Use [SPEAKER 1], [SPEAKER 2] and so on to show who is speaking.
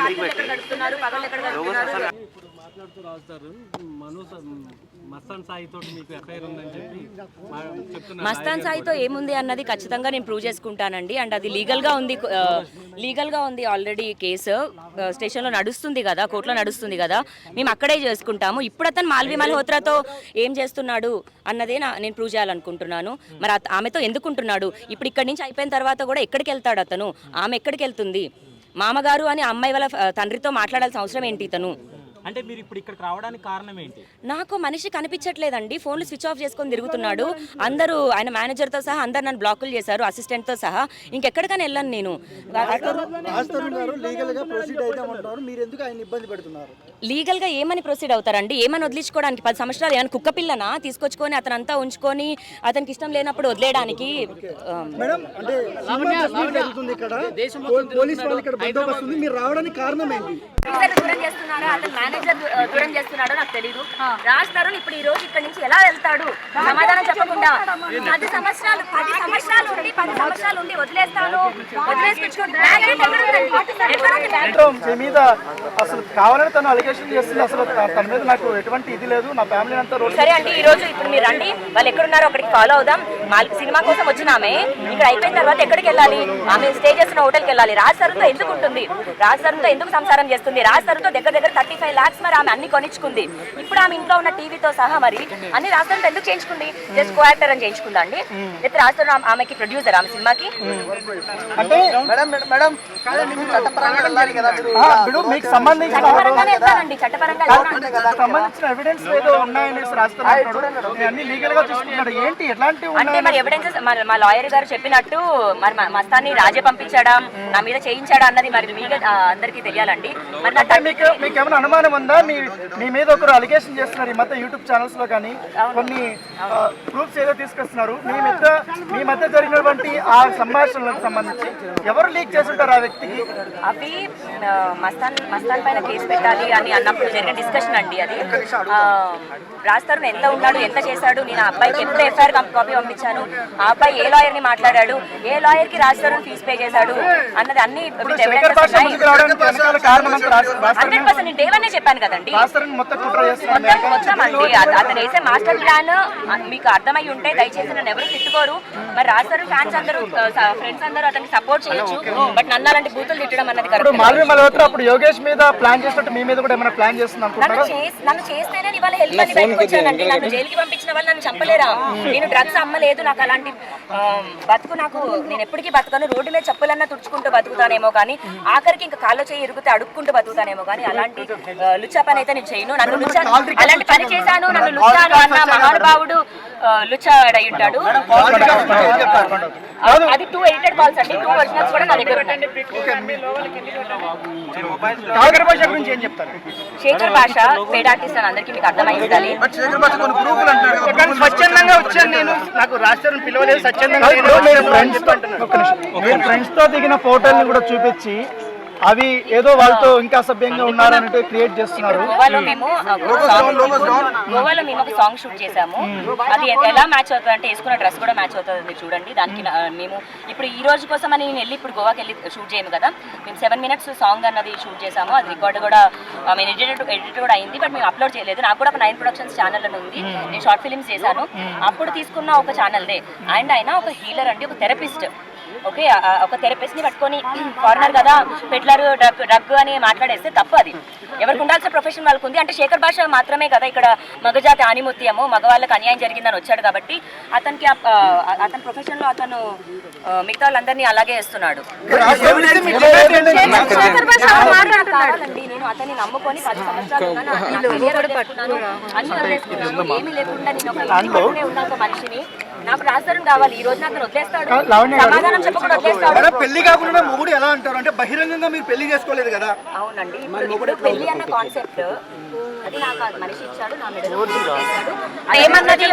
[SPEAKER 1] రాత్రులు ఎక్కడ గడుపుతున్నారు, పగలు ఎక్కడ గడుపుతున్నారు?
[SPEAKER 2] మాట్లాడుతూ రాస్తారు మస్తాన్ సాయితో మీకు ఎఫ్ఐఆర్ ఉందని చెప్పి చెప్తున్నారు.
[SPEAKER 1] మస్తాన్ సాయితో ఏముంది అన్నది ఖచ్చితంగా నేను ప్రూవ్ చేసుకుంటానండి. అండ్ అది లీగల్గా ఉంది ఆల్రెడీ కేసు స్టేషన్లో నడుస్తుంది కదా, కోర్టులో నడుస్తుంది కదా, మేము అక్కడే చేసుకుంటాము. ఇప్పుడు అతను మాల్వి మల్హోత్రాతో ఏం చేస్తున్నాడు అన్నదే నేను ప్రూవ్ చేయాలనుకుంటున్నాను. మరి ఆమెతో ఎందుకుంటున్నాడు? ఇప్పుడు ఇక్కడి నుంచి అయిపోయిన తర్వాత కూడా ఎక్కడికి వెళ్తాడు అతను? ఆమె ఎక్కడికి వెళ్తుంది? మామగారు అని అమ్మాయి వాళ్ళ తండ్రితో మాట్లాడాల్సిన అవసరం ఏంటి ఇతను?
[SPEAKER 2] అంటే మీరు ఇప్పుడు ఇక్కడికి రావడానికి కారణం ఏంటి?
[SPEAKER 1] నాకు మనిషి కనిపించట్లేదండి. ఫోన్లు స్విచ్ ఆఫ్ చేసుకొని తిరుగుతున్నాడు. అందరూ ఆయన మేనేజర్తో సహా అందరు నన్ను బ్లాకులు చేశారు, అసిస్టెంట్తో సహా. ఇంకెక్కడికైనా వెళ్ళాను నేను. లీగల్గా ఏమని ప్రొసీడ్ అవుతారండి? ఏమని వదిలించుకోవడానికి? 10 సంవత్సరాలు ఏమైనా కుక్క పిల్లనా తీసుకొచ్చుకొని అతనంతా ఉంచుకొని అతనికి ఇష్టం లేనప్పుడు వదిలేయడానికి? దూరం చేస్తున్నారా, అతను మేనేజర్ దూరం చేస్తున్నాడో నాకు తెలీదు. రాజ్ తరుణ్ ఇప్పుడు ఈ రోజు ఇక్కడ నుంచి ఎలా వెళ్తాడు సమాధానం చెప్పకుండా? 10 సంవత్సరాలు ఉండి వదిలేస్తాను, సరే అండి. ఈ రోజు ఇప్పుడు మీరు రండి, వాళ్ళు ఎక్కడున్నారో అక్కడికి ఫాలో అవుదాం. సినిమా కోసం వచ్చిన ఆమె ఇక్కడ అయిపోయిన తర్వాత ఎక్కడికి వెళ్ళాలి? ఆమె స్టే చేస్తున్న హోటల్కి వెళ్ళాలి. రాజ్ తరుణ్తో ఎందుకు ఉంటుంది? రాజ్ తరుణ్తో ఎందుకు సంసారం చేస్తుంది? రాజ్ తరుణ్తో దగ్గర 35 lakhs మరి ఆమె అన్ని కొనిచ్చుకుంది. ఇప్పుడు ఆమె ఇంట్లో ఉన్న టీవీతో సహా మరి అన్ని రాజ్ తరుణ్తో ఎందుకు చేయించుకుంది? జస్ట్ కో యాక్టర్ అని చేయించుకుందా అండి? లేకపోతే రాజ్ తరుణ్ ఆమెకి ప్రొడ్యూసర్ ఆమె సినిమాకి? అంటే మరి ఎవిడెన్సెస్ మా లాయర్ గారు చెప్పినట్టు మరి మస్తాన్ని రాజే పంపించాడా, నా మీద చేయించాడా అన్నది మరి మీకు అందరికీ తెలియాలండి.
[SPEAKER 3] మీకు ఏమైనా అనుమానం ఉందా? మీ మీద ఒకరు అలిగేషన్ చేస్తున్నారు ఈ మధ్య యూట్యూబ్ ఛానల్స్ లో కానీ కొన్ని ప్రూఫ్స్ ఏదో తీసుకొస్తున్నారు. మీ మధ్య జరిగినటువంటి ఆ సంభాషణలకు సంబంధించి ఎవరు లీక్ చేస్తుంటారు ఆ వ్యక్తికి?
[SPEAKER 1] అవి మస్తాన్ పైన కేసు పెట్టాలి అని అన్నప్పుడు జరిగిన డిస్కషన్ అండి. అది రాజ్ తరుణ్ ఎంత ఉన్నాడు, ఎంత చేశాడు, నేను ఆ అబ్బాయికి ఎప్పుడు ఎఫ్ఐఆర్ కాపీ పంపించాను, ఆ అబ్బాయి ఏ లాయర్ ని మాట్లాడాడు, ఏ లాయర్ కి రాజ్ తరుణ్ ఫీజు పే చేశాడు అన్నది అన్ని 100% నేను డేవన్నే చెప్పాను కదండి. మొత్తం అండి అతను వేసే మాస్టర్ ప్లాన్ మీకు అర్థమై ఉంటే దయచేసి నన్ను ఎవరు తిట్టుకోరు. మరి రాజ్ తరుణ్ ఫ్యాన్స్ అందరూ ఫ్రెండ్స్ అందరూ అతనికి సపోర్ట్ చేయొచ్చు, బట్ నన్ను అలాంటి బూతులు తిట్టడం అన్నది నన్ను చేస్తేనే ఇవాళ హెల్ప్ అని బయటకు వచ్చానండి. నన్ను జైలుకి పంపించిన వాళ్ళు నన్ను చంపలేరా? నేను డ్రగ్స్ అమ్మలేదు, నాకు అలాంటి బతుకు నేను ఎప్పటికీ బతకను. రోడ్డు మీద చెప్పులన్నా తుడుచుకుంటూ బతుకుతానేమో కానీ ఆఖరికి ఇంకా కాళ్ళు చేయి ఇరుగుతే అడుక్కుంటూ బతుకుతానేమో కానీ అలాంటి లుచ్చా పని అయితే నేను చేయను. నన్ను అలాంటి పని చేశాను, నన్ను లుచ్చాను అన్న మహానుభావుడు లుచ్చా అయి ఉంటాడు. అది 2 ఎడిటెడ్ కాల్స్ అండి, 2 ఒరిజినల్స్ కూడా నా దగ్గర ఉన్నాయి. శేఖర్ భాష పేడ్ ఆర్టిస్ట్ అని అందరికీ మీకు అర్థమై ఉండాలి.
[SPEAKER 3] స్వచ్ఛందంగా వచ్చాను నేను, నాకు రాష్ట్రం పిలవలేదు. స్వచ్ఛందంగా ఫ్రెండ్స్ తో దిగిన ఫోటోల్ని కూడా చూపించి అవి ఏదో వాళ్ళతో ఇంకా అసభ్యంగా ఉన్నారన్నట్టు క్రియేట్ చేస్తున్నారు.
[SPEAKER 1] గోవాలో మేము ఒక సాంగ్ షూట్ చేసాము. అది ఎలా మ్యాచ్ అవుతుంది అంటే వేసుకున్న డ్రెస్ కూడా మ్యాచ్ అవుతుంది. మీరు చూడండి. దానికి మేము ఇప్పుడు ఈ రోజు కోసం అని నేను ఇప్పుడు గోవాకి వెళ్ళి షూట్ చేయము కదా. మేము 7 minutes సాంగ్ అన్నది షూట్ చేసాము. అది రికార్డ్ కూడా మేము ఎడిట్ కూడా అయింది, బట్ మేము అప్లోడ్ చేయలేదు. నాకు కూడా ఒక 9 Productions ఛానల్ అని ఉంది. నేను షార్ట్ ఫిలిమ్స్ చేశాను. అప్పుడు తీసుకున్న ఒక ఛానల్దే. అండ్ ఆయన ఒక హీలర్ అండి, ఒక థెరపిస్ట్. ఓకే, ఒక థెరపిస్ట్ ని పట్టుకొని ఫారినర్ కదా పెట్లర్ డ్రగ్ అని మాట్లాడేస్తే తప్పు. అది ఎవరికి ఉండాల్సిన ప్రొఫెషన్ వాళ్ళకు ఉంది. అంటే శేఖర్ భాష మాత్రమే కదా ఇక్కడ మగజాతి ఆనిముత్యము, మగవాళ్ళకి అన్యాయం జరిగిందని వచ్చాడు కాబట్టి అతనికి అతని ప్రొఫెషన్ లో అతను మిగతా వాళ్ళందరినీ అలాగే వేస్తున్నాడు. నేను అతన్ని నమ్ముకొని 10 సంవత్సరాలు ఏమీ లేకుండా నేను ఉన్న ఒక మనిషిని, నాకు రాజ్ తరుణ్ కావాలి. ఈ రోజు నాకు వదిలేస్తాడు, సమాధానం చెప్పకుండా వదిలేస్తాడు.
[SPEAKER 3] పెళ్లి కాకుండా మొగుడు ఎలా అంటారు అంటే బహిరంగంగా మీరు పెళ్లి చేసుకోలేదు కదా?
[SPEAKER 1] అవునండి, ఇప్పుడు పెళ్లి అన్న కాన్సెప్ట్ అది నాకు మనిషి ఇచ్చాడు, నా మెడలో ఏమన్నది